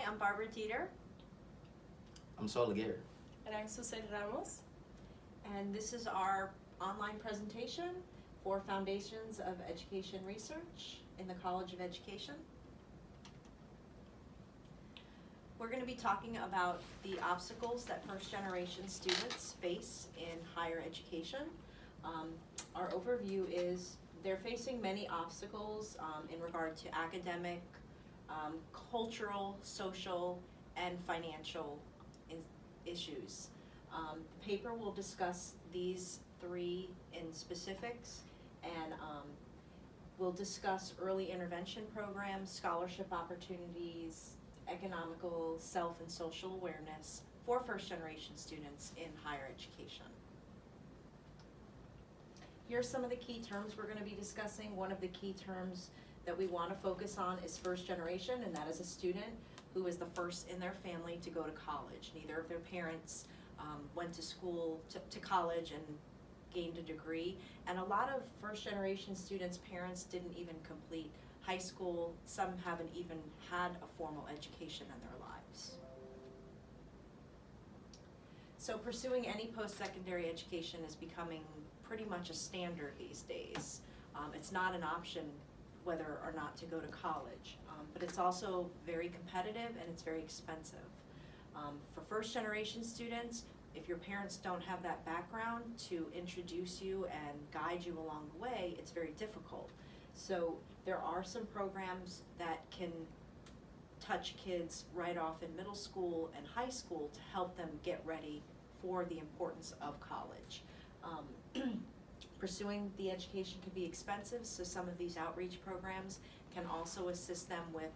I'm Barbara Dieter. I'm Sol Laguerre. And I'm Susana Ramos. And this is our online presentation for Foundations of Education Research in the College of Education. We're going to be talking about the obstacles that first-generation students face in higher education. Our overview is they're facing many obstacles in regard to academic, cultural, social, and financial issues. The paper will discuss these three in specifics, and we'll discuss early intervention programs, scholarship opportunities, economical, self and social awareness for first-generation students in higher education. Here are some of the key terms we're going to be discussing. One of the key terms that we want to focus on is first generation, and that is a student who is the first in their family to go to college. Neither of their parents went to school, to college and gained a degree. And a lot of first generation students' parents didn't even complete high school. Some haven't even had a formal education in their lives. So pursuing any post-secondary education is becoming pretty much a standard these days. It's not an option whether or not to go to college, but it's also very competitive and it's very expensive. For first generation students, if your parents don't have that background to introduce you and guide you along the way, it's very difficult. So there are some programs that can touch kids right off in middle school and high school to help them get ready for the importance of college. Pursuing the education can be expensive, so some of these outreach programs can also assist them with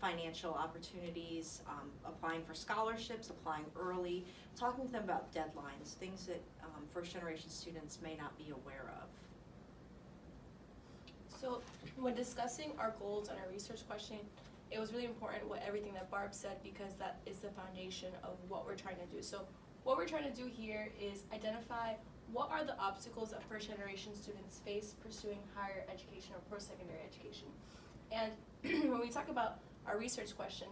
financial opportunities, applying for scholarships, applying early, talking to them about deadlines, things that first generation students may not be aware of. So when discussing our goals and our research question, it was really important what everything that Barb said, because that is the foundation of what we're trying to do. So what we're trying to do here is identify what are the obstacles that first generation students face pursuing higher education or post-secondary education. And when we talk about our research question,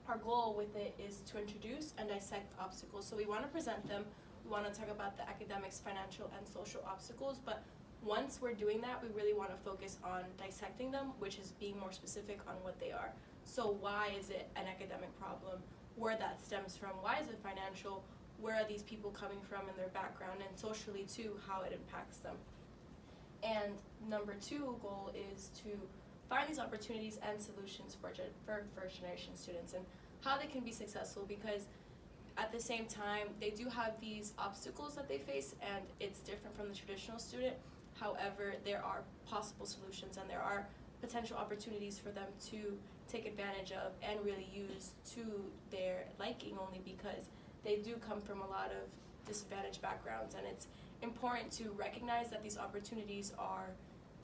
our goal with it is to introduce and dissect obstacles. So we want to present them, we want to talk about the academics, financial, and social obstacles, but once we're doing that, we really want to focus on dissecting them, which is being more specific on what they are. So why is it an academic problem? Where that stems from? Why is it financial? Where are these people coming from in their background? And socially too, how it impacts them. And number two goal is to find these opportunities and solutions for first generation students and how they can be successful, because at the same time, they do have these obstacles that they face and it's different from the traditional student. However, there are possible solutions and there are potential opportunities for them to take advantage of and really use to their liking, only because they do come from a lot of disadvantaged backgrounds, and it's important to recognize that these opportunities are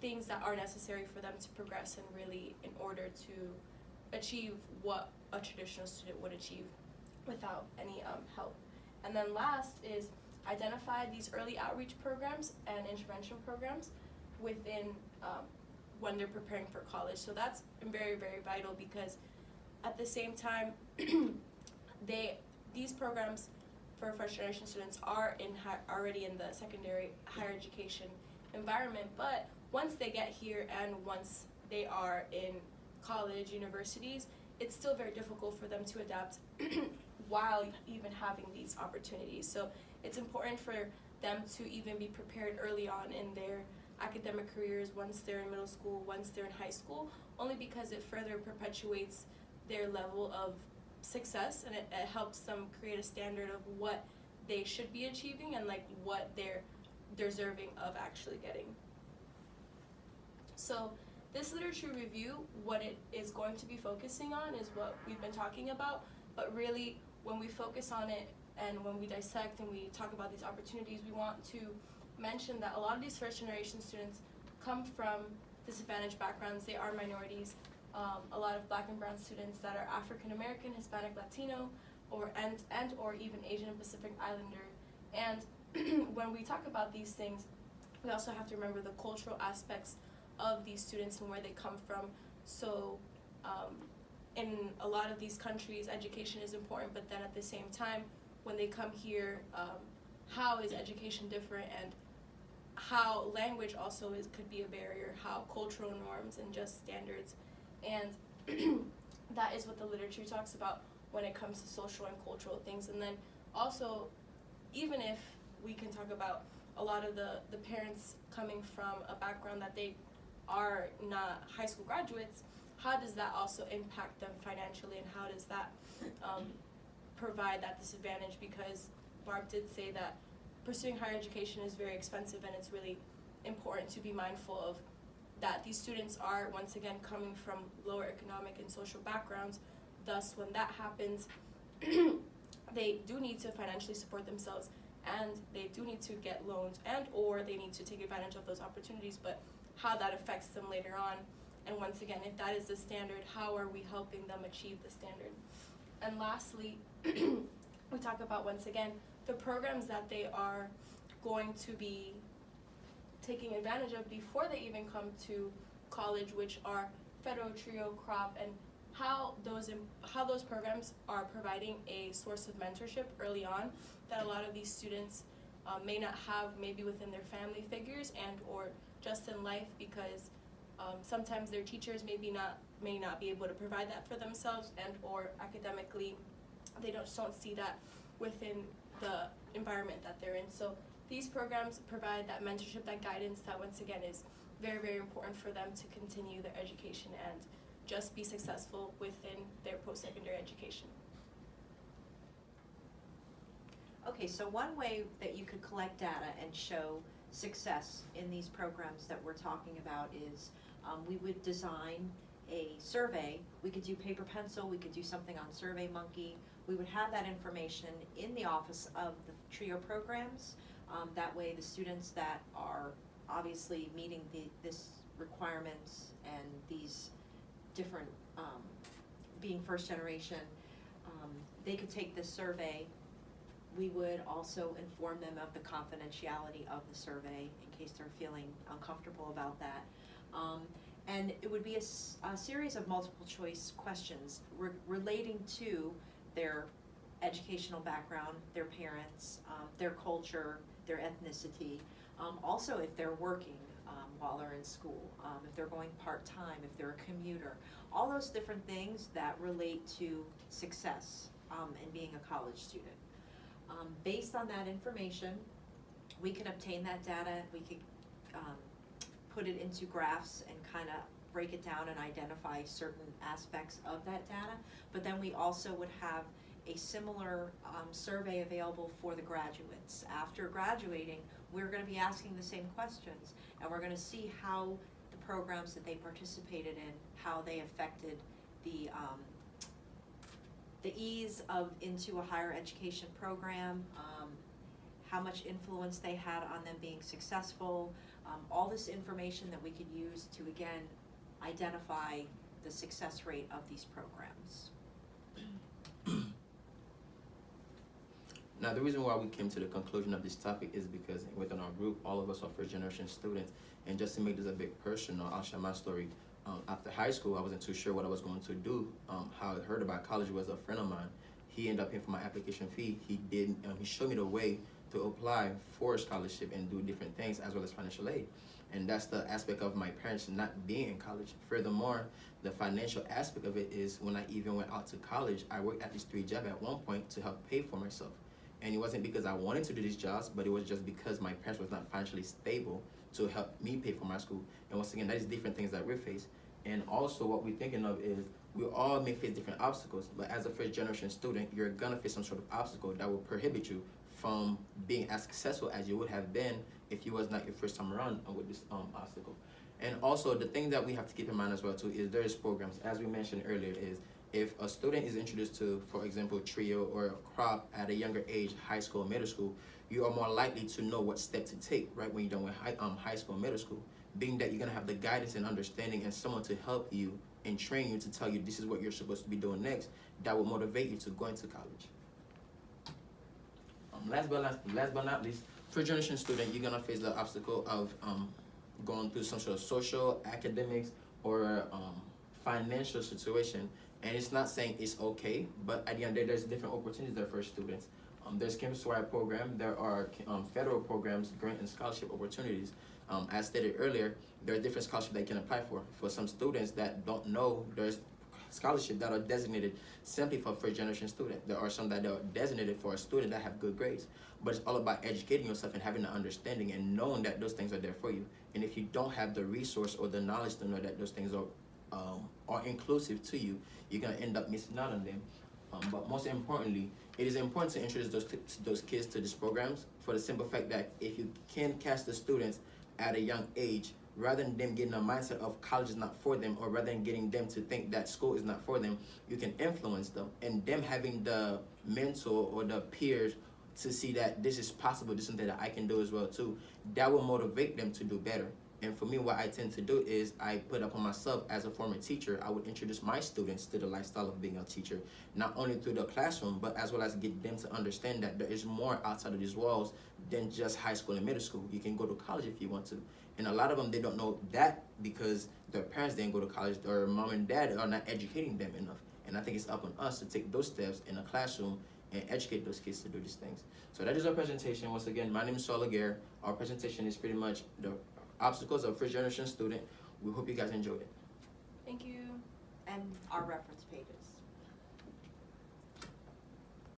things that are necessary for them to progress and really in order to achieve what a traditional student would achieve without any help. And then last is identify these early outreach programs and intervention programs within when they're preparing for college. So that's very, very vital, because at the same time, these programs for first generation students are already in the secondary higher education environment, but once they get here and once they are in college, universities, it's still very difficult for them to adapt while even having these opportunities. So it's important for them to even be prepared early on in their academic careers, once they're in middle school, once they're in high school, only because it further perpetuates their level of success, and it helps them create a standard of what they should be achieving and like what they're deserving of actually getting. So this literature review, what it is going to be focusing on is what we've been talking about, but really when we focus on it and when we dissect and we talk about these opportunities, we want to mention that a lot of these first generation students come from disadvantaged backgrounds. They are minorities. A lot of Black and brown students that are African American, Hispanic, Latino, or even Asian and Pacific Islander. And when we talk about these things, we also have to remember the cultural aspects of these students and where they come from. So in a lot of these countries, education is important, but then at the same time, when they come here, how is education different, and how language also could be a barrier, how cultural norms and just standards, and that is what the literature talks about when it comes to social and cultural things. And then also, even if we can talk about a lot of the parents coming from a background that they are not high school graduates, how does that also impact them financially, and how does that provide that disadvantage? Because Barb did say that pursuing higher education is very expensive, and it's really important to be mindful of that these students are, once again, coming from lower economic and social backgrounds. Thus, when that happens, they do need to financially support themselves, and they do need to get loans, and or they need to take advantage of those opportunities, but how that affects them later on. And once again, if that is the standard, how are we helping them achieve the standard? And lastly, we talk about, once again, the programs that they are going to be taking advantage of before they even come to college, which are federal, trio, crop, and how those programs are providing a source of mentorship early on that a lot of these students may not have, maybe within their family figures and or just in life, because sometimes their teachers may not be able to provide that for themselves, and or academically they don't see that within the environment that they're in. So these programs provide that mentorship, that guidance, that once again is very, very important for them to continue their education and just be successful within their post-secondary education. Okay, so one way that you could collect data and show success in these programs that we're talking about is we would design a survey. We could do paper pencil, we could do something on SurveyMonkey. We would have that information in the office of the TRIO programs. That way the students that are obviously meeting this requirements and these different, being first generation, they could take this survey. We would also inform them of the confidentiality of the survey in case they're feeling uncomfortable about that. And it would be a series of multiple choice questions relating to their educational background, their parents, their culture, their ethnicity, also if they're working while they're in school, if they're going part-time, if they're a commuter, all those different things that relate to success and being a college student. Based on that information, we can obtain that data, we could put it into graphs and kind of break it down and identify certain aspects of that data, but then we also would have a similar survey available for the graduates. After graduating, we're going to be asking the same questions, and we're going to see how the programs that they participated in, how they affected the ease of into a higher education program, how much influence they had on them being successful, all this information that we could use to, again, identify the success rate of these programs. Now, the reason why we came to the conclusion of this topic is because within our group, all of us are first generation students, and just to make this a bit personal, I'll share my story. After high school, I wasn't too sure what I was going to do. How I heard about college was a friend of mine. He ended up paying for my application fee. He showed me the way to apply for a scholarship and do different things as well as financial aid. And that's the aspect of my parents not being in college. Furthermore, the financial aspect of it is when I even went out to college, I worked at least 3 jobs at one point to help pay for myself. And it wasn't because I wanted to do these jobs, but it was just because my parents was not financially stable to help me pay for my school. And once again, that is different things that we face. And also what we're thinking of is we all may face different obstacles, but as a first generation student, you're gonna face some sort of obstacle that will prohibit you from being as successful as you would have been if you was not your first time around with this obstacle. And also the thing that we have to keep in mind as well too is there is programs, as we mentioned earlier, is if a student is introduced to, for example, TRIO or crop at a younger age, high school, middle school, you are more likely to know what step to take, right, when you're done with high school, middle school, being that you're gonna have the guidance and understanding and someone to help you and train you to tell you this is what you're supposed to be doing next, that will motivate you to go into college. Last but not least, first generation student, you're gonna face the obstacle of going through some sort of social, academics, or financial situation. And it's not saying it's okay, but at the end of the day, there's different opportunities there for students. There's campus-wide program, there are federal programs, grant and scholarship opportunities. As stated earlier, there are different scholarships they can apply for. For some students that don't know, there's scholarships that are designated simply for first-generation students. There are some that are designated for a student that have good grades. But it's all about educating yourself and having the understanding and knowing that those things are there for you. And if you don't have the resource or the knowledge to know that those things are inclusive to you, you're gonna end up missing out on them. But most importantly, it is important to introduce those kids to these programs for the simple fact that if you can catch the students at a young age, rather than them getting a mindset of college is not for them, or rather than getting them to think that school is not for them, you can influence them. And them having the mentor or the peers to see that this is possible, this is something that I can do as well too, that will motivate them to do better. And for me, what I tend to do is I put upon myself as a former teacher, I would introduce my students to the lifestyle of being a teacher, not only through the classroom, but as well as get them to understand that there is more outside of these walls than just high school and middle school. You can go to college if you want to. And a lot of them, they don't know that because their parents didn't go to college, or mom and dad are not educating them enough. And I think it's up on us to take those steps in the classroom and educate those kids to do these things. So that is our presentation. Once again, my name is Saul Laguerre. Our presentation is pretty much the obstacles of first generation student. We hope you guys enjoyed it. Thank you. And our reference pages.